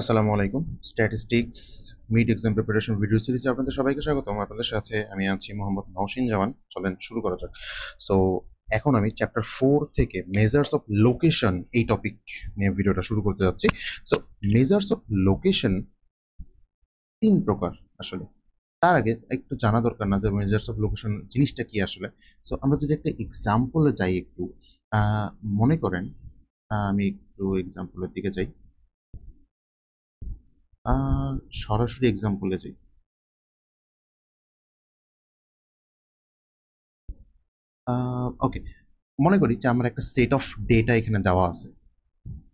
আসসালামু আলাইকুম। Statistics mid exam preparation video সিরিজে আপনাদের সবাইকে স্বাগতম। আপনাদের সাথে আমি আছি মোহাম্মদ নওশীন জামান। চলেন শুরু করা যাক। সো এখন আমি চ্যাপ্টার 4 থেকে মেজার্স অফ লোকেশন এই টপিক নিয়ে ভিডিওটা শুরু করতে যাচ্ছি। সো মেজার্স অফ লোকেশন তিন প্রকার আসলে। তার আগে একটু জানা দরকার না যে মেজার্স অফ লোকেশন জিনিসটা কি আসলে। সো আমরা যদি একটা এক্সাম্পলে যাই একটু আহ, মনে করেন আমি একটু এক্সাম্পলের দিকে যাই। সরাসরি এক্সাম্পলে যাই। ওকে, মনে করি যে আমার একটা সেট অফ ডেটা এখানে দেওয়া আছে।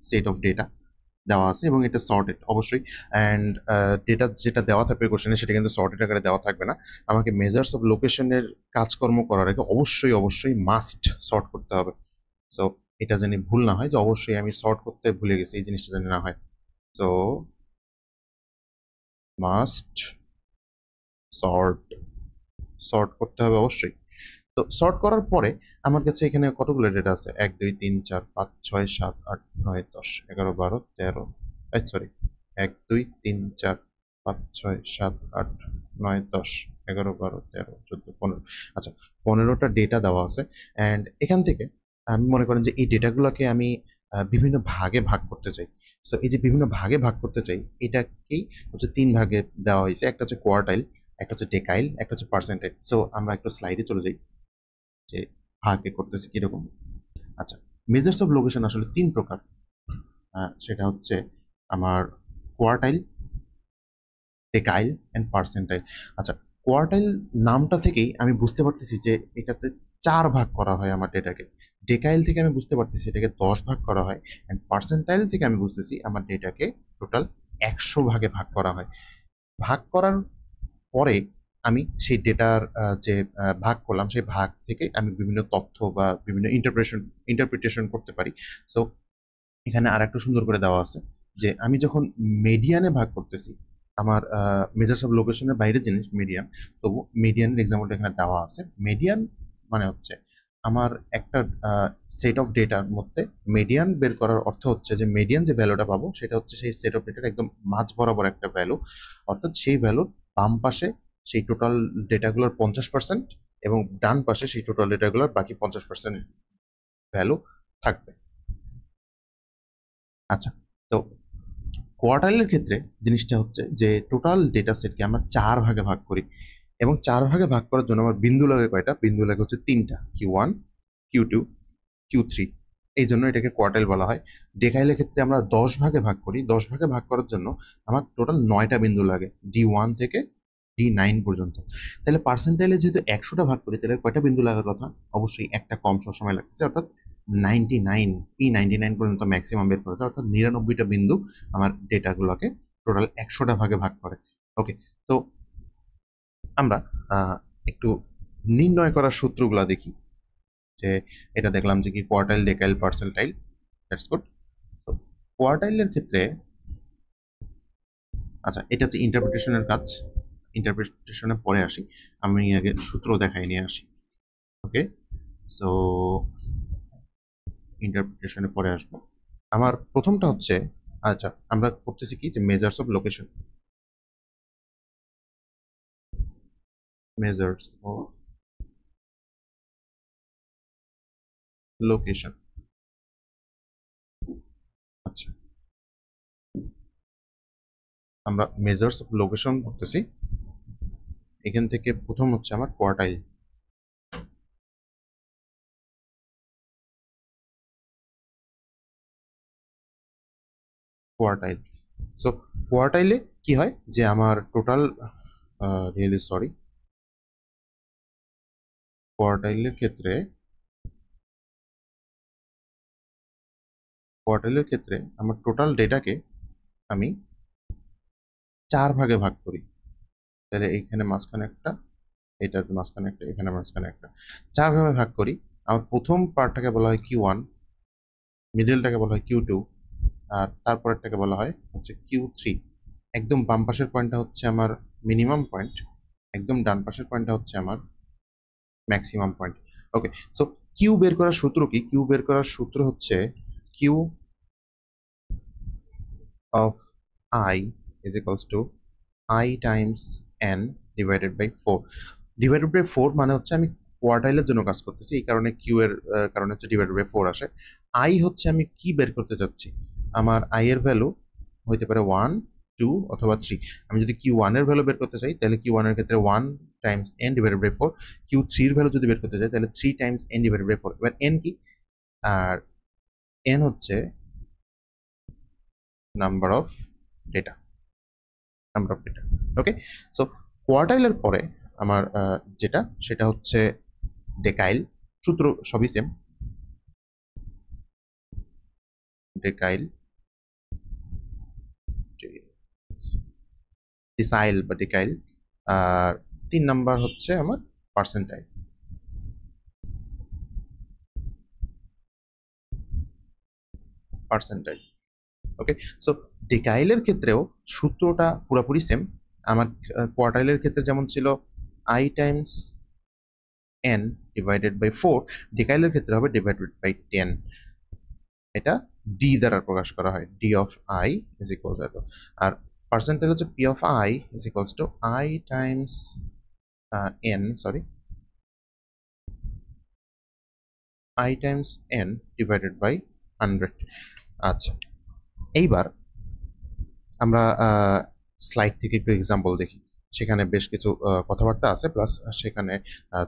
সেট অফ ডেটা দেওয়া আছে এবং এটা সর্টেড অবশ্যই। অ্যান্ড ডেটা যেটা দেওয়া থাকবে কোশ্চেনে সেটা কিন্তু সর্টেড আকারে দেওয়া থাকবে না। আমাকে মেজার্স অফ লোকেশনের কাজকর্ম করার আগে অবশ্যই অবশ্যই মাস্ট সর্ট করতে হবে। সো এটা জানি ভুল না হয় যে অবশ্যই আমি সর্ট করতে ভুলে গেছি, এই জিনিসটা জানি না হয়। সো মাস্ট সর্ট, সর্ট করতে হবে অবশ্যই। তো সর্ট করার পরে আমার কাছে এখানে কতগুলো ডেটা আছে, 1 2 3 4 5 6 7 8 9 10 11 12 13, সরি, 1 2 3 4 5 6 7 8 9 10 11 12 13 14 15। আচ্ছা, 15টা ডেটা দেওয়া আছে। অ্যান্ড এখান থেকে আমি মনে করেন যে এই ডেটাগুলোকে আমি বিভিন্ন ভাগে ভাগ করতে চাই। সো এই যে বিভিন্ন ভাগে ভাগ করতে চাই, এটাকেই হচ্ছে তিন ভাগে দেওয়া হয়েছে। একটা হচ্ছে কোয়ার্টাইল, একটা হচ্ছে ডেকাইল, একটা হচ্ছে পার্সেন্টাইল। সো আমরা একটু স্লাইডে চলে যাই যে ভাগে করতেছি কিরকম। আচ্ছা, মেজার্স অফ লোকেশন আসলে তিন প্রকার। সেটা হচ্ছে আমার কোয়ার্টাইল, ডেকাইল অ্যান্ড পার্সেন্টাইল। আচ্ছা, কোয়ার্টাইল নামটা থেকেই আমি বুঝতে পারতেছি যে এটাতে চার ভাগ করা হয় আমার ডেটাকে। ডেকাইল থেকে আমি বুঝতে পারতেছি এটাকে 10 ভাগ করা হয়। অ্যান্ড পার্সেন্টাইল থেকে আমি বুঝতেছি আমার ডেটাকে টোটাল 100 ভাগে ভাগ করা হয়। ভাগ করার পরে আমি সেই ডেটার যে ভাগ করলাম সেই ভাগ থেকে আমি বিভিন্ন তথ্য বা বিভিন্ন ইন্টারপ্রিটেশন করতে পারি। সো এখানে আর একটু সুন্দর করে দেওয়া আছে যে আমি যখন মেডিয়ানে ভাগ করতেছি, আমার মেজার্স অফ লোকেশনের বাইরে জিনিস মিডিয়ান, তবু মিডিয়ানের এক্সাম্পলটা এখানে দেওয়া আছে। মিডিয়ান মানে হচ্ছে আমার একটা সেট অফ ডেটার মধ্যে মিডিয়ান বের করার অর্থ হচ্ছে যে মিডিয়ান যে ভ্যালুটা পাবো সেটা হচ্ছে সেই সেট অফ ডেটার একদম মাঝ বরাবর একটা ভ্যালু। অর্থাৎ সেই ভ্যালুর বাম পাশে সেই টোটাল ডেটাগুলোর 50% এবং ডান পাশে সেই টোটাল ডেটাগুলোর বাকি 50% ভ্যালু থাকবে। আচ্ছা, তো কোয়ার্টাইলের ক্ষেত্রে জিনিসটা হচ্ছে যে টোটাল ডেটা সেটকে আমরা চার ভাগে ভাগ করি এবং চার ভাগে ভাগ করার জন্য আমার বিন্দু লাগে কয়টা? বিন্দু লাগে হচ্ছে তিনটা, Q1, Q2, Q3। এই জন্য এটাকে কোয়ার্টাইল বলা হয়। ডেকাইলের ক্ষেত্রে আমরা 10 ভাগে ভাগ করি। 10 ভাগে ভাগ করার জন্য আমার টোটাল 9টা বিন্দু লাগে, D1 থেকে D9 পর্যন্ত। তাহলে পার্সেন্টাইলে যেহেতু 100টা ভাগ করি, তাহলে কয়টা বিন্দু লাগার কথা? অবশ্যই একটা কম সবসময় লাগতেছে, অর্থাৎ 99, P99 পর্যন্ত ম্যাক্সিমাম বের করা যায়, অর্থাৎ 99টা বিন্দু আমার ডেটাগুলোকে টোটাল 100টা ভাগে ভাগ করে। ওকে, তো আমরা একটু নির্ণয় করার সূত্রগুলো দেখি। যে এটা দেখলাম যে কি কোয়ার্টাইল, ডেকাইল, পার্সেন্টাইল, দ্যাটস গুড। তো কোয়ার্টাইলের ক্ষেত্রে, আচ্ছা এটা হচ্ছে ইন্টারপ্রিটেশনের কাজ, ইন্টারপ্রিটেশনে পরে আসি। আমি আগে সূত্র দেখাই নিয়ে আসি। ওকে, সো ইন্টারপ্রিটেশনে পরে আসবো। আমার প্রথমটা হচ্ছে, আচ্ছা আমরা করতেছি কি যে measures of location, measures of location. আচ্ছা, আমরা মেজার্স অফ লোকেশন করতেছি। এখান থেকে প্রথম হচ্ছে আমার কোয়ার্টাইল। কোয়ার্টাইল, সো কোয়ার্টাইলে কি হয় যে আমার টোটাল, রিয়েলি সরি, কোয়ার্টাইলের ক্ষেত্রে, কোয়ার্টাইলের ক্ষেত্রে আমার টোটাল ডেটাকে আমি চার ভাগে ভাগ করি। তাহলে এইখানে মাঝখানে একটা, এটার মাঝখানে একটা, এখানে মাঝখানে একটা, চার ভাগে ভাগ করি। আমার প্রথম পার্টটাকে বলা হয় Q1, মিডলটাকে বলা হয় Q2, আর তারপরেরটাকে বলা হয় হচ্ছে Q3। একদম বাম পাশের পয়েন্টটা হচ্ছে আমার মিনিমাম পয়েন্ট, একদম ডান পাশের পয়েন্টটা হচ্ছে আমার maximum point. Okay, so Q বের করার সূত্র কি? কিউ বের করার সূত্র হচ্ছে Q of I is equals to I times N divided by 4। Divided by 4 মানে হচ্ছে আমি কোয়ার্টাইলের জন্য কাজ করতেছি, এই কারণে কিউ এর কারণে হচ্ছে ডিভাইডেড বাই 4 আসে। আই হচ্ছে আমি কি বের করতে চাচ্ছি, আমার আই এর ভ্যালু হইতে পারে 1, 2 অথবা 3। আমি যদি কিউ ওয়ান এর ভ্যালু বের করতে চাই তাহলে কিউ ওয়ান এর ক্ষেত্রে 1 times N divided by 4, Q three এর ভ্যালু যদি বের করতে চাই তাহলে 3 টাইমস এন ডিভাইডেড বাই 4। এবার এন কি, আর এন হচ্ছে number of data, okay. So কোয়ার্টাইলের পরে আমার যেটা সেটা হচ্ছে ডেকাইল। সূত্র সবই সেম, ডেকাইল, ডিসাইল বা ডেকাইল। আর 3 নাম্বার হচ্ছে আমার পার্সেন্টাইল। ওকে। সো ডেকাইলের ক্ষেত্রেও সূত্রটা পুরোপুরি সেম। আমার কোয়ার্টাইলের ক্ষেত্রে যেমন ছিল I times N divided by 4, ডেকাইলের ক্ষেত্রে হবে ডিভাইডেড বাই 10। এটা ডি দ্বারা প্রকাশ করা হয়, D of I is equal to, আর পার্সেন্টাইল হচ্ছে P of I is equals to I times N, sorry, I times N divided by 100। আচ্ছা, এইবার আমরা স্লাইড থেকে একটু এক্সাম্পল দেখি। সেখানে বেশ কিছু কথাবার্তা আছে, প্লাস সেখানে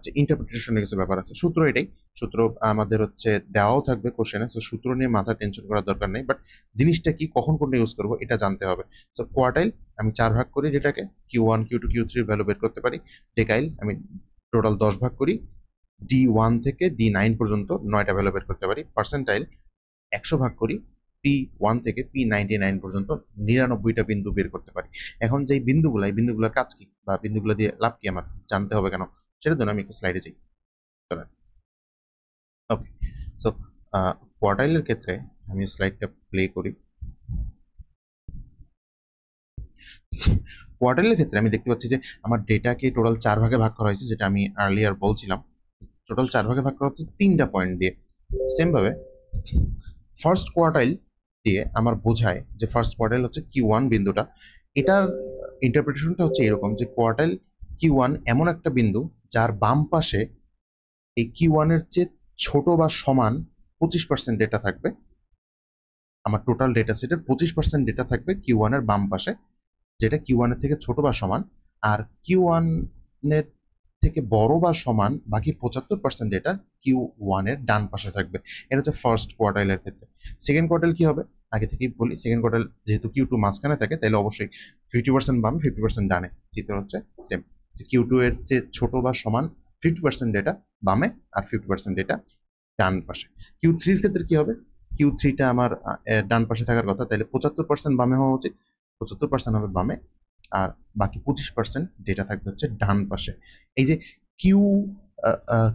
যে ইন্টারপ্রিটেশনের কিছু ব্যাপার আছে। সূত্র এটাই, সূত্র আমাদের হচ্ছে দেওয়াও থাকবে কোশ্চেনে, সো সূত্র নিয়ে মাথা টেনশন করার দরকার নেই, বাট জিনিসটা কি, কখন কোনটা ইউজ করবো এটা জানতে হবে। সো কোয়ার্টাইল আমি 4 ভাগ করি যেটাকে, Q one, Q two, Q থ্রির ভ্যালু বের করতে পারি। ডেকাইল আমি টোটাল 10 ভাগ করি, ডি ওয়ান থেকে ডি নাইন পর্যন্ত 9টা ভ্যালু বের করতে পারি। পার্সেন্টাইল 100 ভাগ করি, পি ওয়ান থেকে পি 99 পর্যন্ত 99টা বিন্দু বের করতে পারি। এখন যে বিন্দুগুলো, এই বিন্দুগুলোর কাজ কি বা বিন্দুগুলো দিয়ে লাভ কি আমার জানতে হবে কেন, সেটার জন্য আমি একটু স্লাইডে যাই। ওকে। সো কোয়ার্টাইলের ক্ষেত্রে আমি স্লাইডটা প্লে করি। কোয়ার্টাইলের ক্ষেত্রে আমি দেখতে পাচ্ছি যে আমার ডেটাকে টোটাল 4 ভাগে ভাগ করা হয়েছে, যেটা আমি আর্লিয়ার বলছিলাম। টোটাল 4 ভাগে ভাগ করা হচ্ছে 3টা পয়েন্ট দিয়ে। সেম ভাবে ফার্স্ট কোয়ার্টাইল দিয়ে আমার বোঝায় যে ফার্স্ট কোয়ার্টাইল হচ্ছে কিউ ওয়ান বিন্দুটা। এটার ইন্টারপ্রিটেশনটা হচ্ছে এরকম যে কোয়ার্টাইল কিউ ওয়ান এমন একটা বিন্দু যার বাম পাশে এই কিউ ওয়ানের চেয়ে ছোট বা সমান 25% ডেটা থাকবে। আমার টোটাল ডেটা সেটের 25% ডেটা থাকবে কিউ ওয়ানের বাম পাশে, যেটা কিউ ওয়ানের থেকে ছোট বা সমান। আর কিউ ওয়ানের থেকে বড় বা সমান বাকি 75% ডেটা কিউ ওয়ানের ডান পাশে থাকবে। এটা হচ্ছে ফার্স্ট কোয়ার্টাইলের ক্ষেত্রে। সেকেন্ড কোয়ার্টাইল কি হবে আগে থেকেই বলি, সেকেন্ড কোয়ার্টাইল যেহেতু কিউ টু মাঝখানে থাকে তাহলে অবশ্যই 50% বামে 50% ডানে, চিত্র হচ্ছে সেম, যে কিউ টু এর চেয়ে ছোট বা সমান 50% ডেটা বামে আর 50% ডেটা ডান পাশে। কিউ থ্রির ক্ষেত্রে কি হবে, কিউ থ্রিটা আমার ডান পাশে থাকার কথা, তাহলে 75% বামে হওয়া উচিত, 75% হবে বামে, আর বাকি 25% ডেটা থাকবে হচ্ছে ডান পাশে। এই যে কিউ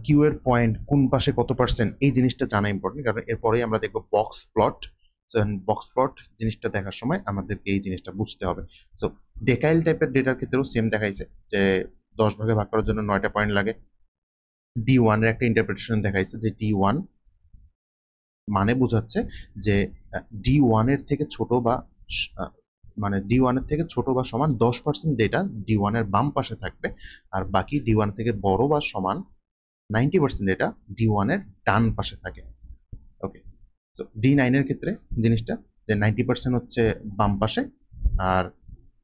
কিউ এর পয়েন্ট কোন পাশে কত পার্সেন্ট, এই জিনিসটা জানা ইম্পর্টেন্ট, কারণ এরপরেই আমরা দেখবো বক্স প্লট। বক্স প্লট জিনিসটা দেখার সময় আমাদেরকে এই জিনিসটা বুঝতে হবে। সো ডেকাইল টাইপের ডেটার ক্ষেত্রেও সেম দেখাইছে যে 10 ভাগে ভাগ করার জন্য 9টা পয়েন্ট লাগে। ডি ওয়ান এর একটা ইন্টারপ্রিটেশন দেখাইছে যে ডি ওয়ান মানে বোঝাচ্ছে যে ডি ওয়ান এর থেকে ছোট বা মানে ডি ওয়ান এর থেকে ছোট বা সমান 10% ডেটা ডি ওয়ান এর বাম পাশে থাকবে, আর বাকি ডি ওয়ান থেকে বড় বা সমান 90% ডেটা ডি ওয়ান এর ডান পাশে থাকে। ওকে। সো ডি নাইনের ক্ষেত্রে জিনিসটা যে 90% হচ্ছে বাম পাশে আর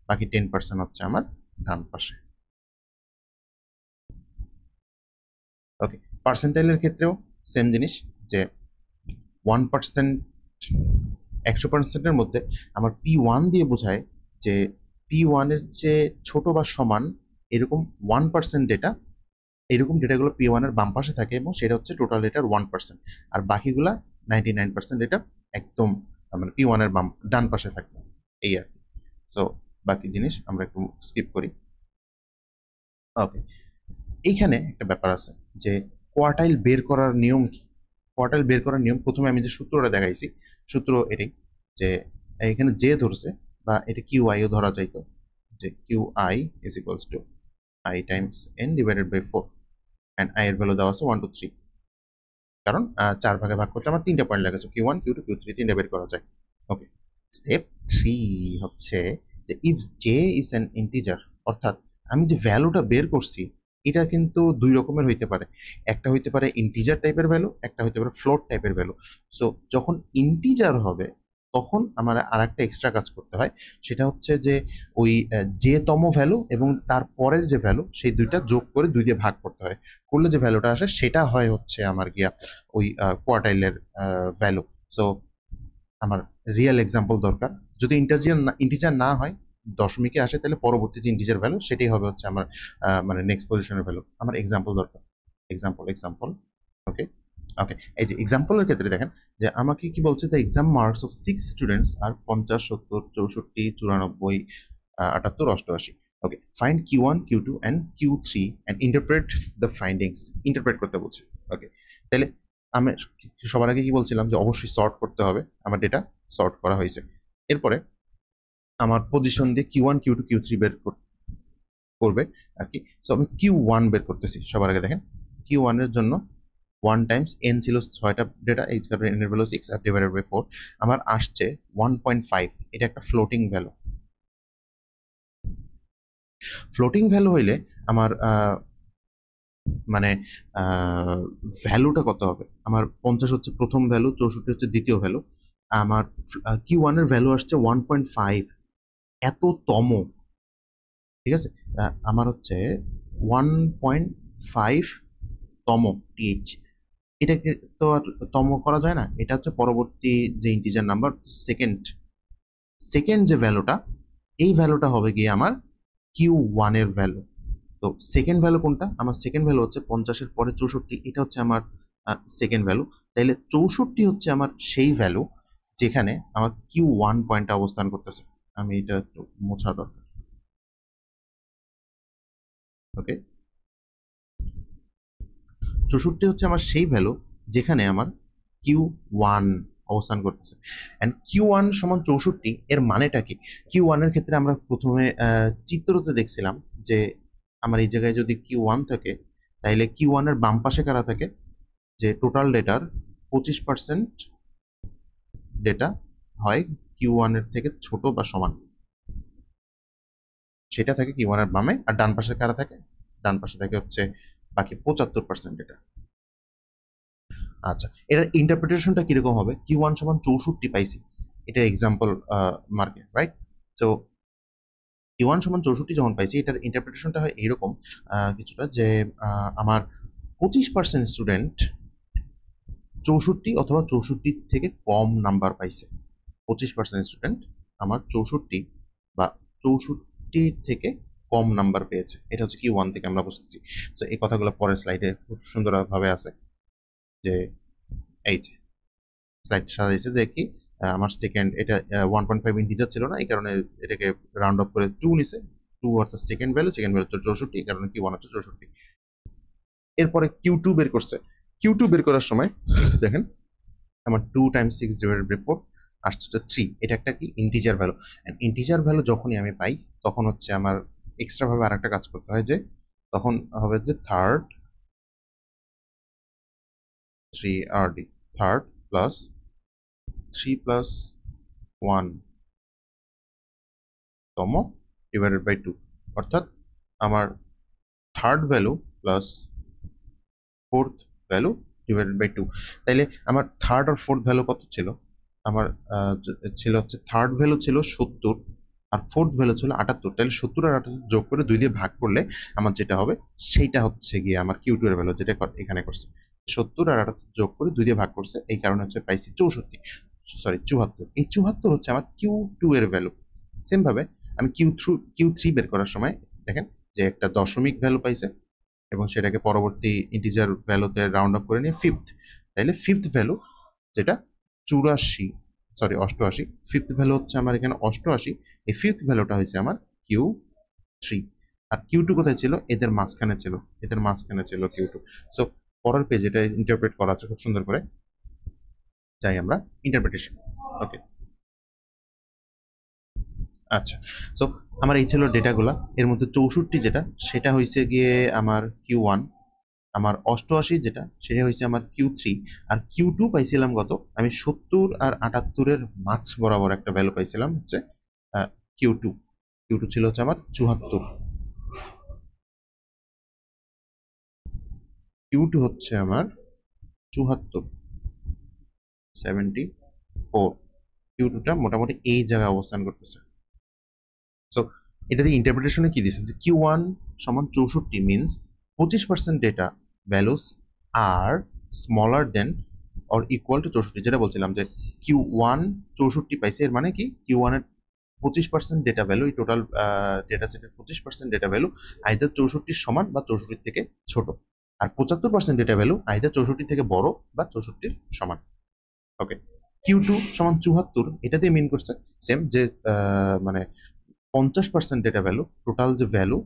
বাকি 10% হচ্ছে আমার ডান পাশে। ওকে। পার্সেন্টাইলের ক্ষেত্রেও সেম জিনিস, যে 1%, 100%-এর মধ্যে আমার পি ওয়ান দিয়ে বোঝায় যে পি ওয়ানের চেয়ে ছোট বা সমান এরকম 1% ডেটা, এরকম ডেটাগুলো পি ওয়ানের বাম পাশে থাকে এবং সেটা হচ্ছে টোটাল ডেটার 1%, আর বাকিগুলা 99% ডেটা একদম মানে পি ওয়ানের বাম ডান পাশে থাকবে, এই আর কি। সো বাকি জিনিস আমরা একটু স্কিপ করি। ওকে। এইখানে একটা ব্যাপার আছে যে কোয়ার্টাইল বের করার নিয়ম কি। কোয়ার্টাইল বের করার নিয়ম, প্রথমে আমি যে সূত্রটা দেখাইছি, সূত্র এটাই যে এখানে যে ধরছে বা এটা কিউ আইও ধরা যাইতো, যে Q I is equals to I times N divided by 4, and I এর ভ্যালু দেওয়া আছে 1 2 3, কারণ 4 ভাগে ভাগ করতে আমার 3টা পয়েন্ট লাগে, Q one, Q two, Q three, 3টা বের করা যায়। ওকে। স্টেপ 3 হচ্ছে যে if J is an integer, অর্থাৎ আমি যে ভ্যালুটা বের করছি এটা কিন্তু দুই রকমের হইতে পারে। একটা হইতে পারে ইন্টিজার টাইপের ভ্যালু, একটা হইতে পারে ফ্লোট টাইপের ভ্যালু। সো যখন ইন্টিজার হবে তখন আমার আর একটা এক্সট্রা কাজ করতে হয়, সেটা হচ্ছে যে ওই যে তম ভ্যালু এবং তার পরের যে ভ্যালু সেই দুইটা যোগ করে 2 দিয়ে ভাগ করতে হয়। করলে যে ভ্যালুটা আসে সেটা হয় হচ্ছে আমার গিয়া ওই কোয়ার্টাইলের ভ্যালু। সো আমার রিয়েল এক্সাম্পল দরকার। যদি ইন্টিজার না হয়, দশমিকে আসে, তাহলে পরবর্তী যে ইন্টিজার ভ্যালু সেটাই হবে হচ্ছে আমার মানে নেক্সট পজিশনের ভ্যালু। আমার এক্সাম্পল দরকার। এক্সাম্পল। ওকে ওকে, এই যে এক্সাম্পলের ক্ষেত্রে দেখেন যে আমাকে কি বলছে, the exam marks of 6 students are 50, 70, 64, 94, 78, 88। Okay, find Q1, Q2 and Q3 and interpret the findings. Interpret করতে বলছে। ওকে, তাহলে আমি সবার আগে কি বলছিলাম যে অবশ্যই সর্ট করতে হবে। আমার ডেটা সর্ট করা হয়েছে। এরপরে আমার পজিশন দিয়ে Q1, Q2, Q3 বের করবে আর কি। সো আমি Q1 বের করতেছি। সবার আগে দেখেন Q1 এর জন্য 1 টাইমস n ছিল 6টা ডেটা, এই কারণে n এর ভ্যালু 6 আর ডিভাইডেড বাই 4 আমার আসছে 1.5। এটা একটা ফ্লোটিং ভ্যালু। ফ্লোটিং ভ্যালু হইলে আমার মানে ভ্যালুটা কত হবে? আমার 50 হচ্ছে প্রথম ভ্যালু, 64 হচ্ছে দ্বিতীয় ভ্যালু। আমার Q1 এর ভ্যালু আসছে 1.5, এত তম। ঠিক আছে, আমার হচ্ছে 1.5 তম টিএইচ। এটাকে তো আর তম করা যায় না, এটা হচ্ছে পরবর্তী যে ইন্টিজার নাম্বার, সেকেন্ড সেকেন্ড যে ভ্যালুটা, এই ভ্যালুটা হবে গিয়ে আমার Q1 এর ভ্যালু। তো সেকেন্ড ভ্যালু কোনটা? আমার সেকেন্ড ভ্যালু হচ্ছে 50-এর পরে 64, এটা হচ্ছে আমার সেকেন্ড ভ্যালু। তাইলে 64 হচ্ছে আমার সেই ভ্যালু যেখানে আমার Q1 পয়েন্টটা অবস্থান করতেছে। আমি এটা একটু মোছা দরকার। ওকে, 64 হচ্ছে আমার সেই ভ্যালু যেখানে আমার Q1 অবস্থান করতেছে। অ্যান্ড Q1 সমান 64, এর মানেটা কি? Q1 এর ক্ষেত্রে আমরা প্রথমে চিত্রতে দেখছিলাম যে আমার এই জায়গায় যদি Q1 থাকে, তাইলে Q1 এর বাম পাশে কারা থাকে? যে টোটাল ডেটার 25% ডেটা হয় Q1 এর থেকে ছোট বা সমান, সেটা থাকে Q1 এর বামে। আর ডান পাশে কারা থাকে? ডান পাশে থাকে হচ্ছে বাকি 75% ডেটা। আচ্ছা, এটার ইন্টারপ্রিটেশনটা কিরকম হবে? Q1 সমান 64 পাইছি, এটার এক্সাম্পল মার্কে, রাইট? তো Q1 সমান 64 যখন পাইছি, এটার ইন্টারপ্রিটেশনটা হয় এইরকম কিছুটা যে আমার 25% স্টুডেন্ট 64 অথবা 64 থেকে কম নাম্বার পাইছে। 25% স্টুডেন্ট আমার 64 বা 64 থেকে কম নাম্বার পেয়েছে। এটা হচ্ছে Q1 থেকে আমরা বুঝতেছি। তো এই কথাগুলো পরের স্লাইডে খুব সুন্দরভাবে আছে। যে এই যে স্লাইড সাজাইছে যে কি আমার সেকেন্ড, এটা 1.5 ইন্টিজার ছিল না, এই কারণে এটাকে রাউন্ড অফ করে 2 নিছে। 2 অর্থাৎ সেকেন্ড ভ্যালু হচ্ছে 64, এই কারণে Q1 হচ্ছে 64। এরপরে Q2 বের করছে। Q2 বের করার সময় দেখেন আমার 2 টাইমস 6 ডিভাইডেড বাই 4 আসছে হচ্ছে 3। এটা একটা কি integer value. And integer value যখনই আমি পাই, তখন হচ্ছে আমার এক্সট্রা ভাবে আরেকটা কাজ করতে হয়, যে তখন হবে যে third 3RD, third plus 3 plus 1 তম ডিভাইডেড বাই 2, অর্থাৎ আমার third value plus fourth value divided by 2। তাইলে আমার থার্ড আর ফোর্থ ভ্যালু কত ছিল? আমার ছিল হচ্ছে থার্ড ভ্যালু ছিল 70 আর ফোর্থ ভ্যালু ছিল 78। তাহলে 70 আর 78 যোগ করে 2 দিয়ে ভাগ করলে আমার যেটা হবে সেইটা হচ্ছে গিয়ে আমার Q2 এর ভ্যালু, যেটা এখানে করছে। 70 আর 78 যোগ করে 2 দিয়ে ভাগ করছে, এই কারণে হচ্ছে পাইছি 64, সরি 74। এই 74 হচ্ছে আমার Q2 এর ভ্যালু। সেম ভাবে আমি Q3 বের করার সময় দেখেন যে একটা দশমিক ভ্যালু পাইছে এবং সেটাকে পরবর্তী ইন্টিজার ভ্যালুতে রাউন্ড আপ করে নিয়ে ফিফথ। তাইলে ফিফথ ভ্যালু যেটা 84, সরি 88, ফিফথ ভ্যালু হচ্ছে আমার এখানে 88। এই ফিফথ ভ্যালুটা হয়েছে আমার Q3। আর Q2 কোথায় ছিল? এদের মাঝখানে ছিল, এদের মাঝখানে ছিল Q2। সো পরের পেজ এটা ইন্টারপ্রেট করা আছে খুব সুন্দর করে। যাই আমরা ইন্টারপ্রিটেশন। ওকে, আচ্ছা। সো আমার এই ছিল ডেটাগুলা। এর মধ্যে 64 যেটা, সেটা হয়েছে গিয়ে আমার Q1, আমার 88 যেটা সেটা হয়েছে আমার Q3, আর Q2 পাইছিলাম কত, আমি 70 আর 78-এর মাঝ বরাবর একটা ভ্যালু পাইছিলাম হচ্ছে Q2। Q2 ছিল হচ্ছে আমার 74, Q2 হচ্ছে আমার 74, 74। Q2টা মোটামুটি এই জায়গায় অবস্থান করতেছে। সো এটা দিয়ে ইন্টারপ্রিটেশনে কি দিচ্ছে যে Q1 সমান 64 means 25% data values are smaller than or equal to 64, যেটা বলছিলাম যে Q1 64 পাইছে, এর মানে কি Q1 এর 25% ডেটা ভ্যালু, এই টোটাল ডেটা সেটের 25% ডেটা ভ্যালু আইদার 64 সমান বা 64 থেকে ছোট, আর 75% ডেটা ভ্যালু আইদার 64 থেকে বড় বা 64 সমান। ওকে, Q2 সমান 74, এটা দিয়ে মিন করছে সেম যে মানে 50% ডেটা ভ্যালু, টোটাল যে ভ্যালু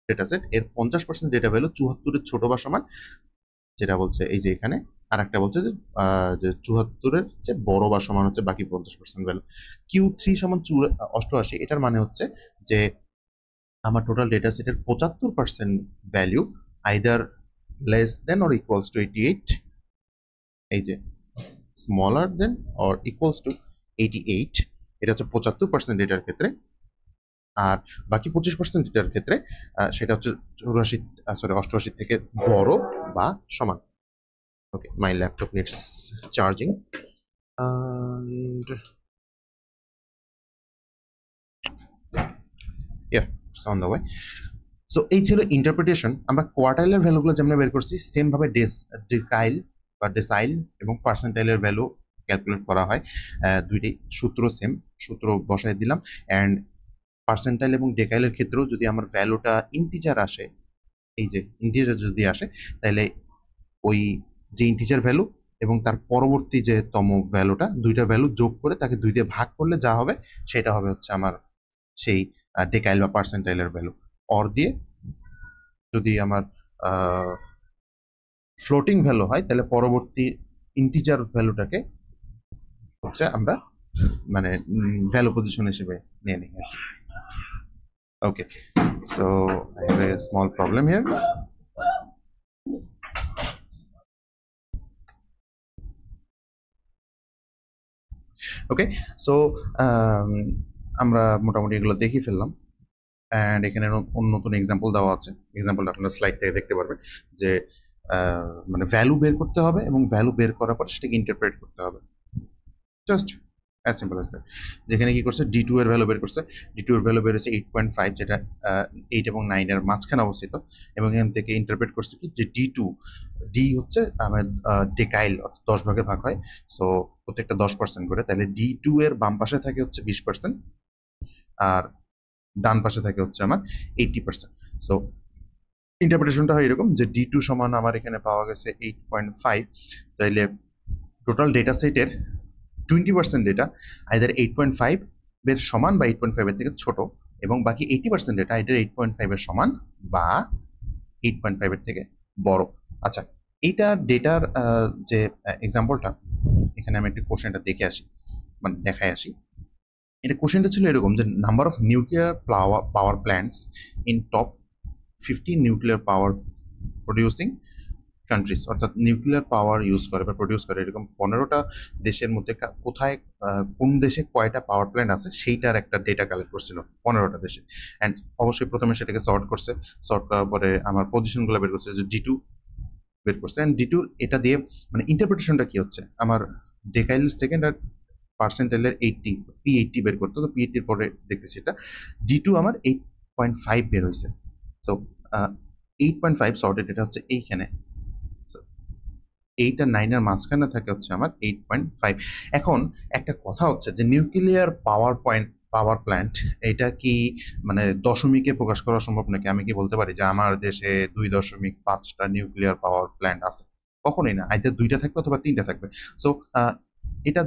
ডেটা সেট এর 50% ডেটা ভ্যালু 74-এর ছোট বা সমান, যেটা বলছে এই যে এখানে। আর একটা বলছে যে 74-এর চেয়ে বড় বা সমান হচ্ছে বাকি 50% ভ্যালু। Q3 সমান 88, এটার মানে হচ্ছে যে আমার টোটাল ডেটা সেটের 75% value either less than or equals to 88, এই যে smaller than or equals to 88, এটা হচ্ছে 75% ডেটার ক্ষেত্রে। আর বাকি 25% ডেটার ক্ষেত্রে সেটা হচ্ছে 88 থেকে বড় বা সমান। Okay, my laptop needs charging and yeah, it's on the way. So এই ছিল ইন্টারপ্রিটেশন। আমরা কোয়ার্টাইলের ভ্যালুগুলো যেমন বের করছি সেম ভাবে ডেকাইল বা ডেসাইল এবং পার্সেন্টাইলের ভ্যালু ক্যালকুলেট করা হয়। দুইটি সূত্র সেম, সূত্র বসাই দিলাম। অ্যান্ড পার্সেন্টাইল এবং ডেকাইলের ক্ষেত্রেও যদি আমার ভ্যালুটা ইন্টিজার আসে, এই যে ইন্টিজার যদি আসে, তাহলে ওই যে ইন্টিজার ভ্যালু এবং তার পরবর্তী যে তম ভ্যালুটা, দুইটা ভ্যালু যোগ করে তাকে 2 দিয়ে ভাগ করলে যা হবে সেটা হবে হচ্ছে আমার সেই ডেকাইল বা পার্সেন্টাইলের ভ্যালু। অর দিয়ে যদি আমার ফ্লোটিং ভ্যালু হয় তাহলে পরবর্তী ইন্টিজার ভ্যালুটাকে হচ্ছে আমরা মানে ভ্যালু পজিশন হিসেবে নিয়ে নিই। Okay, so I have a small problem here. Okay, so আমরা মোটামুটি এগুলো দেখে ফেললাম। অ্যান্ড এখানে নতুন এক্সাম্পল দেওয়া আছে, এক্সাম্পলটা আপনারা স্লাইড থেকে দেখতে পারবেন যে মানে ভ্যালু বের করতে হবে এবং ভ্যালু বের করার পর সেটাকে ইন্টারপ্রেট করতে হবে, just as simple as that. যেখানে কি করছে D2 এর ভ্যালু বের করছে, D2 এর ভ্যালু বের হচ্ছে 8.5, যেটা 8 এবং 9 এর মাঝখানে অবস্থিত, এবং এখান থেকে ইন্টারপ্রেট করছে কি যে ডি হচ্ছে আমার ডেকাইল, অর্থাৎ 10 ভাগে ভাগ হয়, সো প্রত্যেকটা 10% করে, তাহলে D2 এর বাম পাশে থাকে হচ্ছে 20% আর ডান পাশে থাকে হচ্ছে আমার 80%। সো ইন্টারপ্রিটেশনটা হয় এরকম যে D2 সমান আমার এখানে পাওয়া গেছে 8.5, তাইলে টোটাল ডেটা সেটের 20% ডেটা আইদার 8.5 এর সমান বা 8.5 এর থেকে ছোট, এবং বাকি 80% ডেটা আইদার 8.5 এর সমান বা 8.5 এর থেকে বড়। আচ্ছা, এইটা ডেটার যে এক্সাম্পলটা, এখানে আমি একটু কোশ্চেনটা দেখে আসি, মানে দেখায় আসি। এটা কোশ্চেনটা ছিল এরকম যে number of nuclear power plants in top 50 nuclear power producing countries, অর্থাৎ নিউক্লিয়ার পাওয়ার ইউজ করে বা প্রডিউস করে এরকম 15টা দেশের মধ্যে কোথায় কোন দেশে কয়টা পাওয়ার প্ল্যান্ট আছে সেইটার একটা ডেটা কালেক্ট করছিল 15টা দেশে। অ্যান্ড অবশ্যই প্রথমে সেটাকে সর্ট করছে, সর্ট করার পরে আমার পজিশনগুলো বের করছে, যে D2 বের করছে। অ্যান্ড D2 এটা দিয়ে মানে ইন্টারপ্রিটেশনটা কি হচ্ছে, আমার ডেকাইল সেকেন্ড আর পার্সেন্টাইলের 80 P80 বের করতে, তো P80 পরে দেখতেছি এটা D2 আমার 8.5 বের হয়েছে। সো 8.5 সর্টেড, এটা হচ্ছে এইখানে 8 আর 9 এর মাঝখানে থাকে হচ্ছে আমার 8.5। এখন একটা কথা হচ্ছে যে নিউক্লিয়ার পাওয়ার প্ল্যান্ট এটা কি মানে দশমিকে প্রকাশ করা সম্ভব নাকি? আমি কি বলতে পারি যে আমার দেশে 2.5টা নিউক্লিয়ার পাওয়ার প্ল্যান্ট আছে? কখনোই না, আইদার 2টা থাকবে অথবা 3টা থাকবে। সো এটার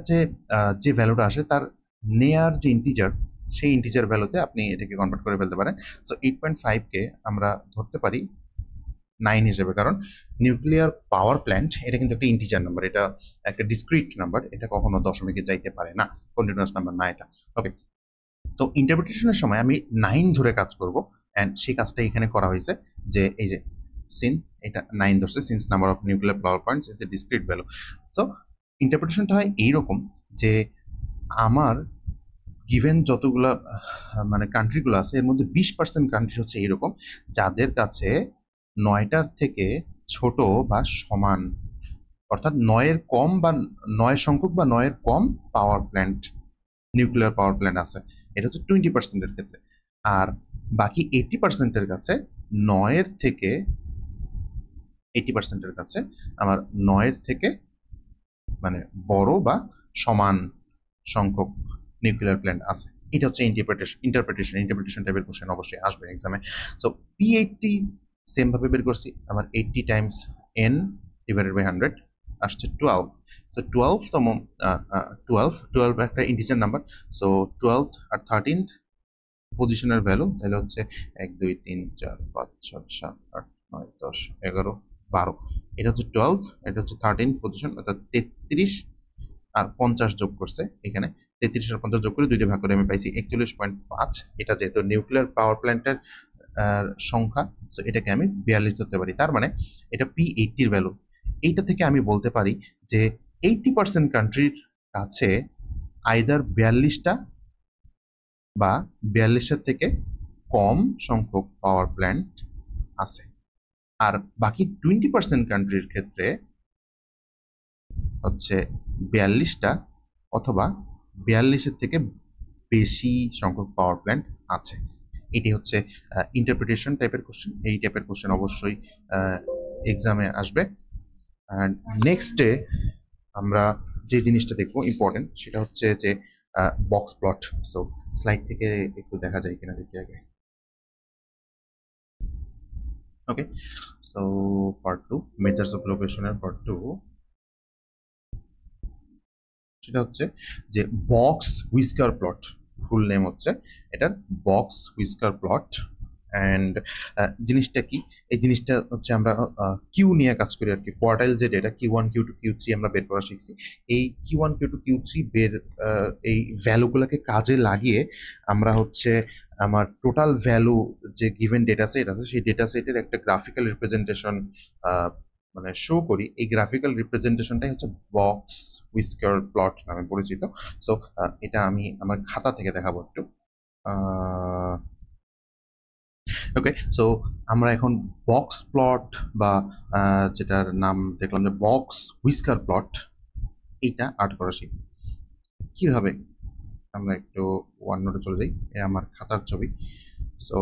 যে ভ্যালুটা আসে তার নেয়ার যে ইন্টিজার, সেই ইন্টিজার ভ্যালুতে আপনি এটাকে কনভার্ট করে ফেলতে পারেন। সো 8.5কে আমরা ধরতে পারি 9 হিসেবে, কারণ নিউক্লিয়ার পাওয়ার প্ল্যান্ট এটা কিন্তু একটা ইন্টিজার নাম্বার, এটা একটা ডিসক্রিট নাম্বার, এটা কখনো দশমিকে যাইতে পারে না, কন্টিনিউয়াস নাম্বার না এটা। ওকে, তো ইন্টারপ্রিটেশনের সময় আমি 9 ধরে কাজ করব, অ্যান্ড সেই কাজটা এখানে করা হয়েছে যে এই যে সিন এটা 9 ধরছে, since number of nuclear power points is a discrete value. So ইন্টারপ্রিটেশনটা হয় এইরকম যে আমার গিভেন যতগুলা মানে কান্ট্রিগুলো আছে এর মধ্যে 20% কান্ট্রি হচ্ছে এরকম যাদের কাছে 9টার থেকে ছোট বা সমান, অর্থাৎ 9-এর কম বা 9 সংখ্যক বা 9-এর কম power plant, nuclear power plant আছে। এটা হচ্ছে 20%-এর ক্ষেত্রে। আর বাকি 80%-এর কাছে 9-এর থেকে 80%-এর কাছে আমার 9-এর থেকে মানে বড় বা সমান সংখ্যক নিউক্লিয়ার প্ল্যান্ট আছে। এটা হচ্ছে ইন্টারপ্রিটেশন টাইপের কোশ্চেন অবশ্যই আসবে এক্সামে। সো P80 সেম ভাবে বের করছি, আমার 80 টাইমস n ডিভাইডেড বাই 100 আসছে 12। সো 12তম 12 একটা ইন্টিজার নাম্বার। সো 12 আর 13th পজিশনের ভ্যালু তাহলে হচ্ছে 1 2 3 4 5 6 7 8 9 10 11 12। এটা হচ্ছে 12, এটা হচ্ছে 13 পজিশন, অর্থাৎ 33 আর 50 যোগ করছে এখানে। 33 আর 50 যোগ করে 2 দিয়ে ভাগ করে আমি পাইছি 41.5। এটা যেহেতু নিউক্লিয়ার পাওয়ার প্ল্যান্টের সংখ্যা, সো এটাকে আমি 42 ধরতে পারি। তার মানে এটা P80 এর ভ্যালু। এইটা থেকে আমি বলতে পারি যে 80% কান্ট্রির কাছে আইদার 42টা বা 42-এর থেকে কম সংখ্যক পাওয়ার প্ল্যান্ট আছে। আর বাকি 20% কান্ট্রির ক্ষেত্রে হচ্ছে 42টা অথবা 42-এর থেকে বেশি সংখ্যক পাওয়ার প্ল্যান্ট আছে। এটি হচ্ছে ইন্টারপ্রিটেশন টাইপের কোশ্চেন। এই টাইপের কোশ্চেন অবশ্যই এক্সামে আসবে। অ্যান্ড নেক্সটে আমরা যে জিনিসটা দেখবো ইম্পর্টেন্ট, সেটা হচ্ছে যে বক্স প্লট। সো স্লাইড থেকে একটু দেখা যায় কিনা দেখি আগে। Okay, so part 2 measures of লোকেশনের পার্ট 2, সেটা হচ্ছে যে box whisker plot. Full name হচ্ছে এটার বক্স হুইস্কার প্লট। অ্যান্ড জিনিসটা কি, এই জিনিসটা হচ্ছে আমরা কিউ নিয়ে কাজ করি আর কি। কোয়ার্টাইল যে ডেটা Q1 Q2 Q3 আমরা বের করা শিখছি, এই Q1 Q2 Q3 বের এই ভ্যালুগুলোকে কাজে লাগিয়ে আমরা হচ্ছে আমার টোটাল ভ্যালু যে গিভেন ডেটা সেট আছে সেই ডেটা সেটের একটা গ্রাফিক্যাল রিপ্রেজেন্টেশন মানে শো করি। এই গ্রাফিক্যাল রিপ্রেজেন্টেশনটাই হচ্ছে বক্স হুইস্কার প্লট নামে পরিচিত। সো এটা আমি আমার খাতা থেকে দেখাবো একটু। ওকে, সো আমরা এখন বক্স প্লট বা যেটার নাম দেখলাম যে বক্স হুইস্কার প্লট, এইটা আর্ট করা শিখব কিভাবে। আমরা একটু ওয়ান নোটে চলে যাই, আমার খাতার ছবি। সো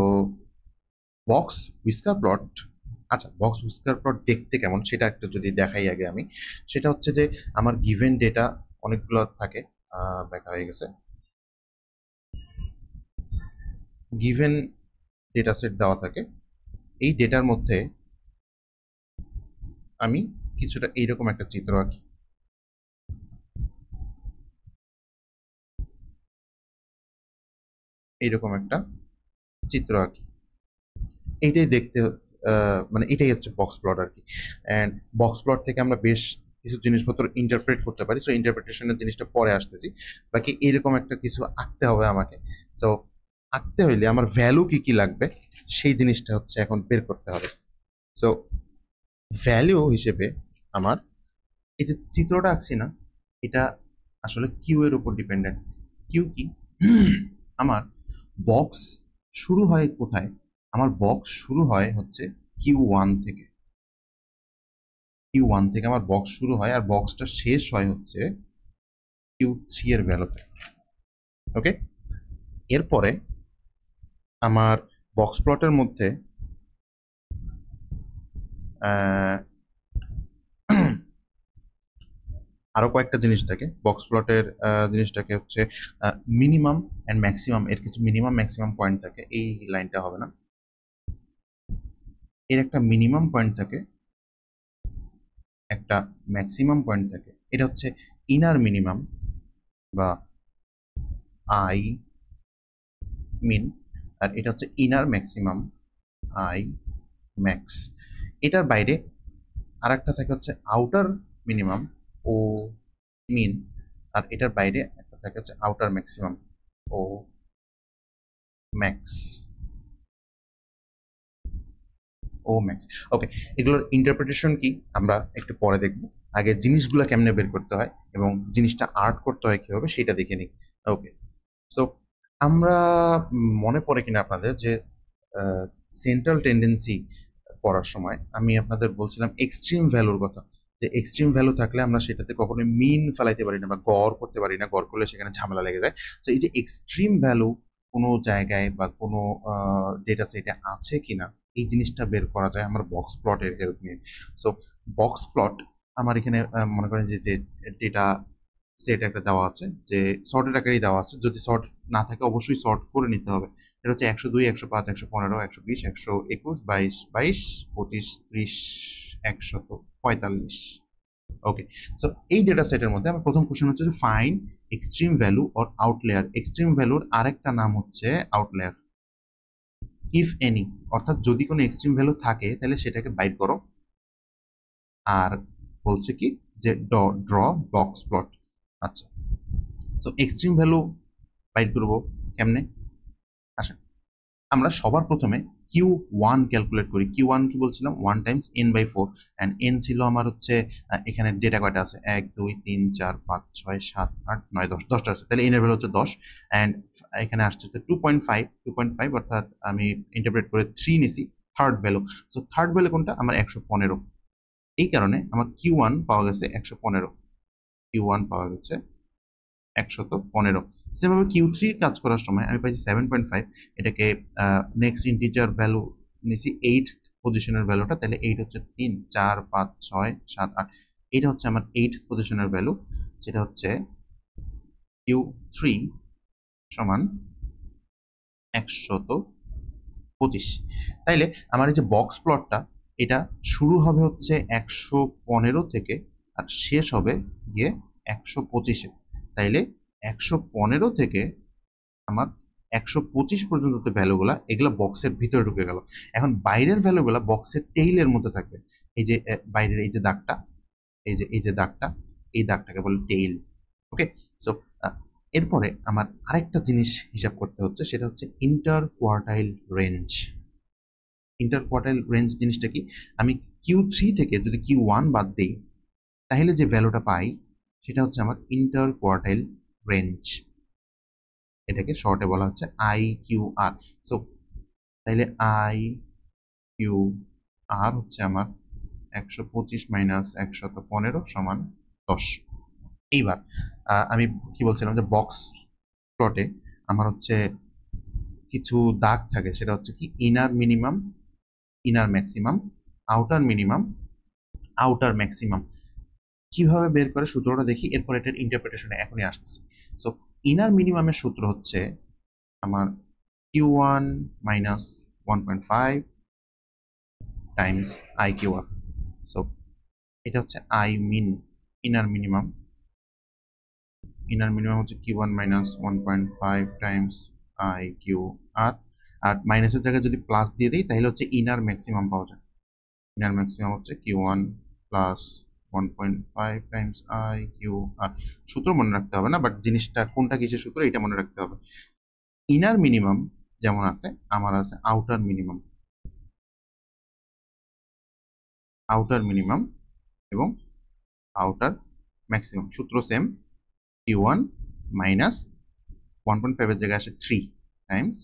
বক্স হুইস্কার প্লট, আচ্ছা বক্স হুইস্কার প্লট দেখতে কেমন সেটা একটু যদি দেখাই আগে আমি। সেটা হচ্ছে যে আমার গিভেন ডেটা অনেকগুলো থাকে, দেখা হয়ে গেছে। গিভেন ডেটা সেট দেওয়া থাকে, এই ডেটার মধ্যে আমি কিছুটা এইরকম একটা চিত্র আঁকি। এইরকম একটা চিত্র আঁকি, এইটাই দেখতে মানে এটাই হচ্ছে বক্স প্লট আর কি। অ্যান্ড বক্স প্লট থেকে আমরা বেশ কিছু জিনিসপত্র ইন্টারপ্রেট করতে পারি। সো ইন্টারপ্রিটেশনের জিনিসটা পরে আসতেছি। বাকি এরকম একটা কিছু আঁকতে হবে আমাকে। সো আঁকতে হইলে আমার ভ্যালু কি কি লাগবে সেই জিনিসটা হচ্ছে এখন বের করতে হবে। সো ভ্যালু হিসেবে আমার এই যে চিত্রটা আঁকছি না, এটা আসলে কিউ এর উপর ডিপেন্ডেন্ট। কিউ কি? আমার বক্স শুরু হয় কোথায়? আমার বক্স শুরু হয় হচ্ছে Q1 থেকে। Q1 থেকে আমার বক্স শুরু হয় আর বক্সটা শেষ হয় হচ্ছে Q3 এর ভ্যালুতে। ওকে, এরপরে আমার বক্স প্লটের মধ্যে আরো কয়েকটা জিনিস থাকে। বক্স প্লটের জিনিসটাকে হচ্ছে মিনিমাম অ্যান্ড ম্যাক্সিমাম, এর কিছু মিনিমাম ম্যাক্সিমাম পয়েন্ট থাকে। এই লাইনটা হবে না, এর একটা মিনিমাম পয়েন্ট থাকে, একটা ম্যাক্সিমাম পয়েন্ট থাকে। এটা হচ্ছে ইনার মিনিমাম বা আই মিন, আর এটা হচ্ছে ইনার ম্যাক্সিমাম আই ম্যাক্স। এটার বাইরে আর একটা থাকে হচ্ছে আউটার মিনিমাম ও মিন, আর এটার বাইরে একটা থাকে হচ্ছে আউটার ম্যাক্সিমাম ও ম্যাক্স। ও ম্যাক্স। ওকে, এগুলোর ইন্টারপ্রিটেশন কি আমরা একটু পরে দেখব। আগে জিনিসগুলো কেমনে বের করতে হয় এবং জিনিসটা আর্ট করতে হয় কিভাবে সেটা দেখে নিই। ওকে, সো আমরা মনে পড়ে কিনা আপনাদের যে সেন্ট্রাল টেন্ডেন্সি পড়ার সময় আমি আপনাদের বলছিলাম এক্সট্রিম ভ্যালুর কথা, যে এক্সট্রিম ভ্যালু থাকলে আমরা সেটাতে কখনোই মিন ফেলাইতে পারি না বা গড় করতে পারি না, গড় করলে সেখানে ঝামেলা লেগে যায়। তো এই যে এক্সট্রিম ভ্যালু কোনো জায়গায় বা কোনো ডেটা সেটে আছে কিনা এই জিনিসটা বের করা যায় আমার বক্স প্লটের হেল্প নিয়ে। সো বক্স প্লট আমার এখানে মনে করেন যে যে ডেটা সেট একটা দেওয়া আছে, যে সর্টের আকারেই দেওয়া আছে, যদি সর্ট না থাকে অবশ্যই সর্ট করে নিতে হবে। এটা হচ্ছে 102, 105, 115, 120, 121, 22, 22, 25, 30, 145। ওকে, সো এই ডেটা সেটের মধ্যে আমার প্রথম কোশ্চেন হচ্ছে যে fine extreme value or outlier. Extreme ভ্যালুর আরেকটা নাম হচ্ছে আউটলেয়ার, ইফ এনি, অর্থাৎ যদি কোনো এক্সট্রিম ভ্যালু থাকে তাহলে সেটাকে বাইর করো। আর বলছে কি যে ড্র বক্স প্লট। আচ্ছা, সো এক্সট্রিম ভ্যালু বাইর করবো কেমনে? আসেন আমরা সবার প্রথমে কিউ ওয়ান ক্যালকুলেট করি। কিউ ওয়ান কি বলছিলাম? 1 × n/4, অ্যান্ড এন ছিল আমার হচ্ছে এখানে ডেটা কয়টা আছে? 1, 2, 3, 4, 5, 6, 7, 8, 9, 10, 10টা আছে, তাহলে এন এর ভ্যালু হচ্ছে 10। অ্যান্ড এখানে আসছে হচ্ছে 2.5, 2.5 অর্থাৎ আমি ইন্টারপ্রেট করে 3 নিছি third value. So third value কোনটা? আমার 115। এই কারণে আমার কিউ ওয়ান পাওয়া গেছে 115, কিউ ওয়ান পাওয়া গেছে 115। সেভাবে কিউ থ্রি কাজ করার সময় আমি পাইছি 7.5। এটাকে নেক্সট ইন্টিজার ভ্যালু নিছি 8th পজিশনের ভ্যালুটা, তাহলে 8 হচ্ছে 3, 4, 5, 6, 7, 8। এটা হচ্ছে আমার 8th পজিশনের ভ্যালু, যেটা হচ্ছে কিউ থ্রি সমান 125। তাইলে আমার এই যে বক্স প্লটটা, এটা শুরু হবে হচ্ছে 115 থেকে আর শেষ হবে গিয়ে 125-এ। তাইলে 115 থেকে আমার 125 পর্যন্ত যে ভ্যালুগুলা, এগুলা বক্সের ভিতরে ঢুকে গেল। এখন বাইরের ভ্যালুগুলা বক্সের টেইলের মধ্যে থাকবে। এই যে বাইরের এই যে দাগটা, এই যে দাগটা, এই দাগটাকে বলে টেইল। ওকে, সো এরপরে আমার আরেকটা জিনিস হিসাব করতে হচ্ছে, সেটা হচ্ছে inter quartile range. Inter quartile range জিনিসটা কি? আমি কিউ থ্রি থেকে যদি কিউ ওয়ান বাদ দিই তাহলে যে ভ্যালুটা পাই সেটা হচ্ছে আমার ইন্টার কোয়ার্টাইল রেঞ্জ। এটাকে শর্টে বলা হচ্ছে আই কিউ আর। সো তাইলে আই কিউ আর হচ্ছে আমার 125 মাইনাস 115 সমান 10। এইবার আমি কি বলছিলাম যে বক্স প্লটে আমার হচ্ছে কিছু দাগ থাকে, সেটা হচ্ছে কি inner minimum, inner maximum, outer minimum, outer maximum. কিভাবে বের করে সূত্রটা দেখি, এরপর এটার ইন্টারপ্রিটেশনে এখনই আসতেছে। সো ইনার মিনিমামের সূত্র হচ্ছে আমার Q one minus 1.5 times I Q R. So এটা হচ্ছে I mean, inner minimum. Inner minimum হচ্ছে Q one minus 1.5 times I Q R. আর মাইনাসের জায়গায় যদি প্লাস দিয়ে দিই তাহলে হচ্ছে ইনার ম্যাক্সিমাম পাওয়া যায়। ইনার ম্যাক্সিমাম হচ্ছে Q one plus 1.5 times I Q R. সূত্র মনে রাখতে হবে না, বাট জিনিসটা কোনটা কিসের সূত্র এটা মনে রাখতে হবে। ইনার মিনিমাম যেমন আছে, আমার আছে আউটার মিনিমাম, আউটার মিনিমাম এবং আউটার ম্যাক্সিমাম। সূত্র সেম, কিউ ওয়ান মাইনাস 1.5 এর জায়গায় আসে 3 টাইমস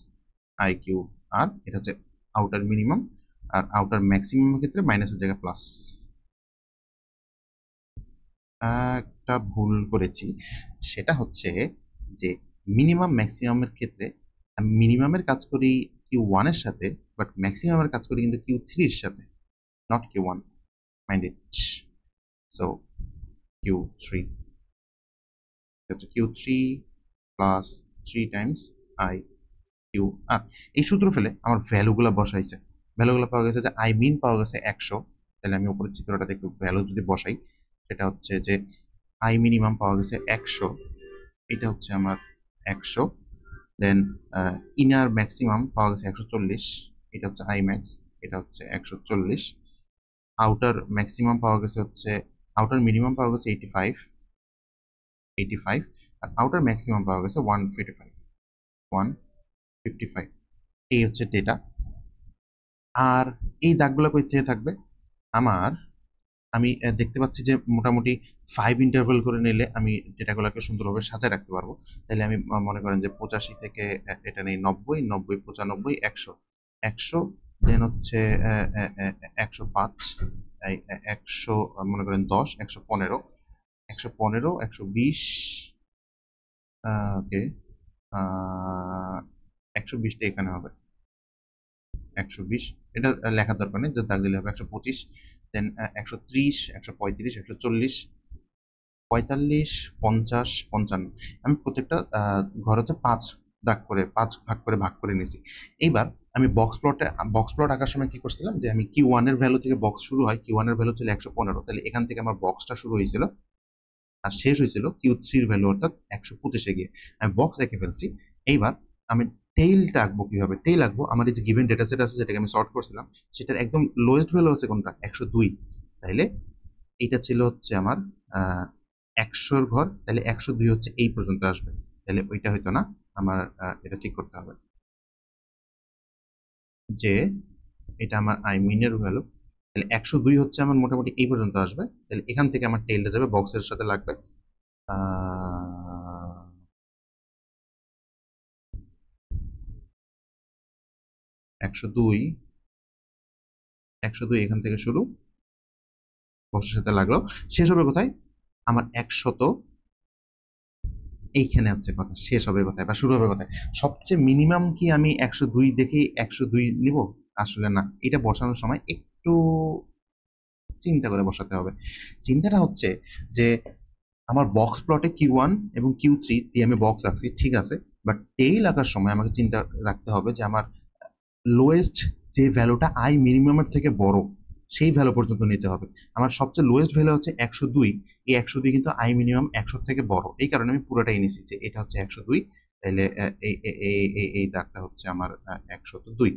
আই কিউ আর। এটা হচ্ছে আউটার মিনিমাম। আর আউটার ম্যাক্সিমামের ক্ষেত্রে মাইনাসের জায়গায় প্লাস। একটা ভুল করেছি, সেটা হচ্ছে যে মিনিমাম ম্যাক্সিমামের ক্ষেত্রে আমি মিনিমামের কাজ করি কিউ ওয়ানের সাথে, বাট ম্যাক্সিমামের কাজ করি কিন্তু কিউ থ্রির সাথে, not Q one, mind it. So Q three হচ্ছে Q three plus 3 times I Q R. এই সূত্র ফেলে আমার ভ্যালুগুলো বসাইছে, ভ্যালুগুলো পাওয়া গেছে যে আই মিন পাওয়া গেছে 100। তাহলে আমি উপরের চিত্রটাতে একটু ভ্যালু যদি বসাই, সেটা হচ্ছে যে আই মিনিমাম পাওয়া গেছে 100, এটা হচ্ছে আমার 100। দেন ইনার ম্যাক্সিমাম পাওয়া গেছে 140, এটা হচ্ছে আই ম্যাক্স, এটা হচ্ছে 140। আউটার ম্যাক্সিমাম পাওয়া গেছে হচ্ছে, আউটার মিনিমাম পাওয়া গেছে 85, 85। আর আউটার ম্যাক্সিমাম পাওয়া গেছে 155, 155। এই হচ্ছে ডেটা। আর এই দাগগুলো কই থেকে থাকবে? আমার আমি দেখতে পাচ্ছি যে মোটামুটি 5 ইন্টারভ্যাল করে নিলে আমি ডেটাগুলোকে সুন্দরভাবে সাজায় রাখতে পারবো। তাহলে আমি মনে করেন যে 85 থেকে এটা নেই 90, 90, 95, 100, 100, দেন হচ্ছে 105, 100, মনে করেন 10, 115, 115, 120, ওকে, 120টা এখানে হবে, 120, এটা লেখার দরকার নেই, জাস্ট দাগ দিলে হবে। 125, দেন 130, 135, 140, 45, 50, 55। আমি প্রত্যেকটা ঘর হচ্ছে 5 দাগ করে 5 ভাগ করে নিছি। এইবার আমি বক্স প্লট আঁকার সময় কি করছিলাম যে আমি কিউ ওয়ান এর ভ্যালু থেকে বক্স শুরু হয়, কিউ ওয়ান এর ভ্যালু ছিল 115, তাহলে এখান থেকে আমার বক্সটা শুরু হয়েছিল আর শেষ হয়েছিল কিউ থ্রির ভ্যালু অর্থাৎ 125-এ গিয়ে। আমি বক্স এঁকে ফেলছি। এইবার আমি টেইলটা আঁকবো কিভাবে? টেইল আঁকবো, আমার এই যে গিভেন ডেটা সেট আছে যেটাকে আমি সর্ট করছিলাম, সেটার একদম লোয়েস্ট ভ্যালু আছে কোনটা? 102। তাইলে এইটা ছিল হচ্ছে আমার 100-র ঘর, তাহলে 102 হচ্ছে এই পর্যন্ত আসবে। তাহলে ওইটা হইতো না, আমার এটা ঠিক করতে হবে যে এটা আমার আই মিনের ভ্যালু, তাহলে 102 হচ্ছে আমার মোটামুটি এই পর্যন্ত আসবে। তাহলে এখান থেকে আমার টেইলটা যাবে বক্সের সাথে লাগবে 102, 102 এখান থেকে শুরু, বক্সের সাথে লাগলো, শেষ হবে কোথায়? আমার 100 এইখানে হচ্ছে কথা, শেষ হবে কোথায় বা শুরু হবে কোথায়? সবচেয়ে মিনিমাম কি আমি 102 দেখেই 102 নিব? আসলে না, এটা বসানোর সময় একটু চিন্তা করে বসাতে হবে। চিন্তাটা হচ্ছে যে আমার বক্স প্লটে কিউ ওয়ান এবং কিউ থ্রি দিয়ে আমি বক্স আঁকছি, ঠিক আছে, বাট টেইল আঁকার সময় আমাকে চিন্তা রাখতে হবে যে আমার লোয়েস্ট যে ভ্যালুটা আই মিনিমামের থেকে বড় সেই ভ্যালু পর্যন্ত নিতে হবে। আমার সবচেয়ে লোয়েস্ট ভ্যালু হচ্ছে 102, এই 102 কিন্তু আই মিনিমাম 100 থেকে বড়, এই কারণে আমি পুরোটাই নিছি যে এটা হচ্ছে 102। তাহলে এই দাগটা হচ্ছে আমার 102।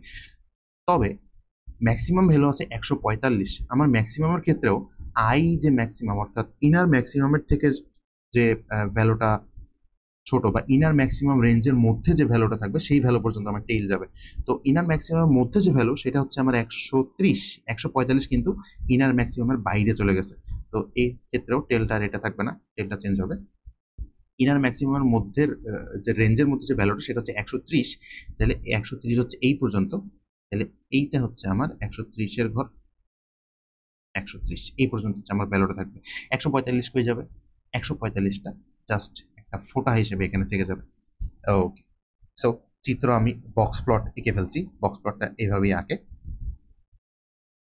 তবে ম্যাক্সিমাম ভ্যালু আছে 145। আমার ম্যাক্সিমামের ক্ষেত্রেও আই যে ম্যাক্সিমাম অর্থাৎ ইনার ম্যাক্সিমামের থেকে যে ভ্যালুটা ছোট বা ইনার ম্যাক্সিমাম রেঞ্জের মধ্যে যে ভ্যালুটা থাকবে সেই ভ্যালু পর্যন্ত আমার টেইল যাবে। তো ইনার ম্যাক্সিমামের মধ্যে যে ভ্যালু সেটা হচ্ছে আমার 130, 145 কিন্তু ইনার ম্যাক্সিমামের বাইরে চলে গেছে। তো এই ক্ষেত্রেও টেলটা আর এটা থাকবে না, টেলটা চেঞ্জ হবে। ইনার ম্যাক্সিমামের মধ্যে যে রেঞ্জের মধ্যে যে ভ্যালুটা সেটা হচ্ছে 130, তাহলে 130 হচ্ছে এই পর্যন্ত, তাহলে এইটা হচ্ছে আমার 130-এর ঘর, 130 এই পর্যন্ত হচ্ছে আমার ভ্যালুটা থাকবে। 145 হয়ে যাবে, 145টা জাস্ট একটা ফোঁটা হিসেবে এখানে থেকে যাবে। ওকে, সো চিত্র আমি বক্স প্লট এঁকে ফেলছি, বক্স প্লটটা এইভাবেই আঁকে।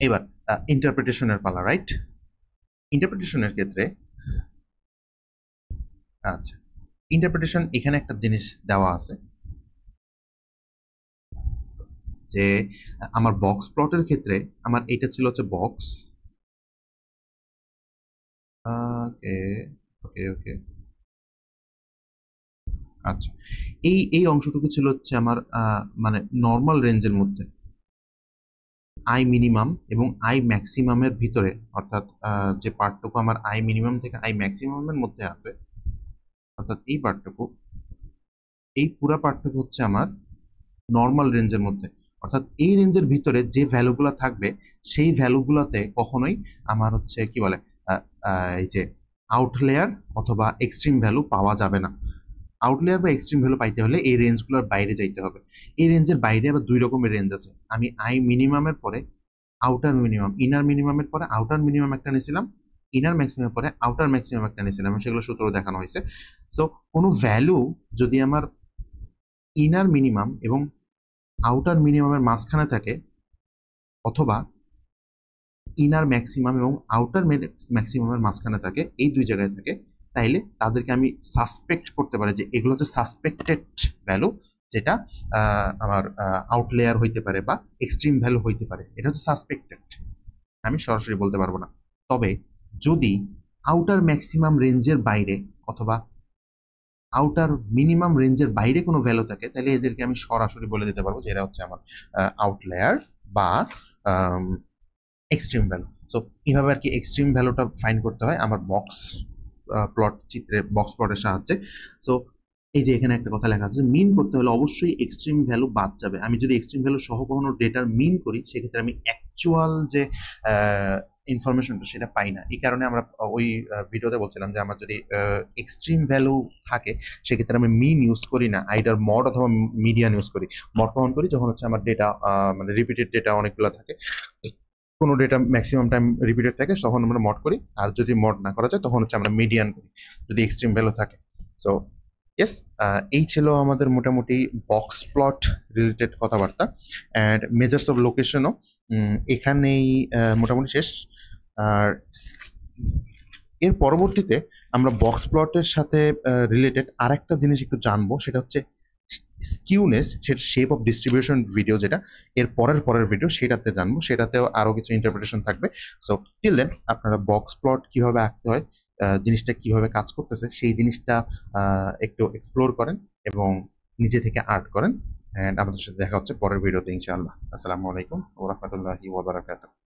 এবার ইন্টারপ্রিটেশনের পালা, রাইট? ইন্টারপ্রিটেশনের ক্ষেত্রে আচ্ছা, ইন্টারপ্রিটেশন এখানে একটা জিনিস দেওয়া আছে যে আমার বক্স প্লটের ক্ষেত্রে আমার এটা ছিল হচ্ছে বক্স, ওকে ওকে ওকে, আচ্ছা, এই অংশটুকু ছিল হচ্ছে আমার মানে নর্মাল রেঞ্জের মধ্যে আই মিনিমাম এবং আই ম্যাক্সিমামের ভিতরে, অর্থাৎ যে পার্টটুকু আমার আই মিনিমাম থেকে আই ম্যাক্সিমামের মধ্যে আছে, অর্থাৎ এই পার্টটুকু, এই পুরা পার্টটুকু হচ্ছে আমার নর্মাল রেঞ্জের মধ্যে। অর্থাৎ এই রেঞ্জের ভিতরে যে ভ্যালুগুলো থাকবে সেই ভ্যালুগুলোতে কখনোই আমার হচ্ছে কি বলে এই যে আউটলেয়ার অথবা এক্সট্রিম ভ্যালু পাওয়া যাবে না। আউটলেয়ার বা এক্সট্রিম ভ্যালু পাইতে হলে এই রেঞ্জগুলোর বাইরে যাইতে হবে। এই রেঞ্জের বাইরে আবার দুই রকমের রেঞ্জ আছে। আমি আই মিনিমামের পরে আউটার মিনিমাম, ইনার মিনিমামের পরে আউটার মিনিমাম একটা নিয়েছিলাম, ইনার ম্যাক্সিমামের পরে আউটার ম্যাক্সিমাম একটা নিয়েছিলাম, সেগুলো সূত্র দেখানো হয়েছে। সো কোনো ভ্যালু যদি আমার ইনার মিনিমাম এবং আউটার মিনিমামের মাঝখানে থাকে অথবা ইনার ম্যাক্সিমাম এবং আউটার ম্যাক্সিমামের মাঝখানে থাকে, এই দুই জায়গায় থাকে, তাইলে তাদেরকে আমি সাসপেক্ট করতে পারি যে এগুলো হচ্ছে সাসপেক্টেড ভ্যালু, যেটা আমার আউটলেয়ার হইতে পারে বা এক্সট্রিম ভ্যালু হইতে পারে, এটা হচ্ছে সাসপেক্টেড। আমি সরাসরি বলতে পারবো না। তবে যদি আউটার ম্যাক্সিমাম রেঞ্জের বাইরে অথবা আউটার মিনিমাম রেঞ্জের বাইরে কোনো ভ্যালু থাকে, তাহলে এদেরকে আমি সরাসরি বলে দিতে পারবো যে এরা হচ্ছে আমার আউটলেয়ার বা এক্সট্রিম ভ্যালু। সো এইভাবে আর কি এক্সট্রিম ভ্যালুটা ফাইন্ড করতে হয় আমার বক্স প্লট চিত্রে, বক্স প্লটের সাহায্যে। সো এই যে এখানে একটা কথা লেখা আছে, মিন করতে হলে অবশ্যই এক্সট্রিম ভ্যালু বাদ যাবে। আমি যদি এক্সট্রিম ভ্যালু সহ কখনো ডেটার মিন করি, সেক্ষেত্রে আমি অ্যাকচুয়াল যে ইনফরমেশনটা সেটা পাই না। এই কারণে আমরা ওই ভিডিওতে বলছিলাম যে আমার যদি এক্সট্রিম ভ্যালু থাকে, সেক্ষেত্রে আমি মিন ইউজ করি না, আইদার মড অথবা মিডিয়ান ইউজ করি। মড কখন করি? যখন হচ্ছে আমার ডেটা মানে রিপিটেড ডেটা অনেকগুলো থাকে, কোনো ডেটা ম্যাক্সিমাম টাইম রিপিটেড থাকে, তখন আমরা মড করি। আর যদি মড না করা যায় তখন হচ্ছে আমরা মিডিয়ান করি, যদি এক্সট্রিম ভ্যালু থাকে। সো ইয়েস, এই ছিল আমাদের মোটামুটি বক্স প্লট রিলেটেড কথাবার্তা। অ্যান্ড মেজার্স অফ লোকেশনও এখানেই মোটামুটি শেষ। আর এর পরবর্তীতে আমরা বক্স প্লটের সাথে রিলেটেড আরেকটা জিনিস একটু জানবো, সেটা হচ্ছে স্কিউনেস, সেটা শেপ অফ ডিস্ট্রিবিউশন ভিডিও, যেটা এর পরের ভিডিও, সেটাতে জানবো। সেটাতেও আরো কিছু ইন্টারপ্রিটেশন থাকবে। সো টিল দেন আপনারা বক্স প্লট কিভাবে আঁকতে হয়, জিনিসটা কিভাবে কাজ করতেছে, সেই জিনিসটা একটু এক্সপ্লোর করেন এবং নিজে থেকে আর্ট করেন। অ্যান্ড আমাদের সাথে দেখা হচ্ছে পরের ভিডিওতে ইনশাআল্লাহ। আসসালামু আলাইকুম ওয়া রাহমাতুল্লাহি ওয়া বারাকাতুহু।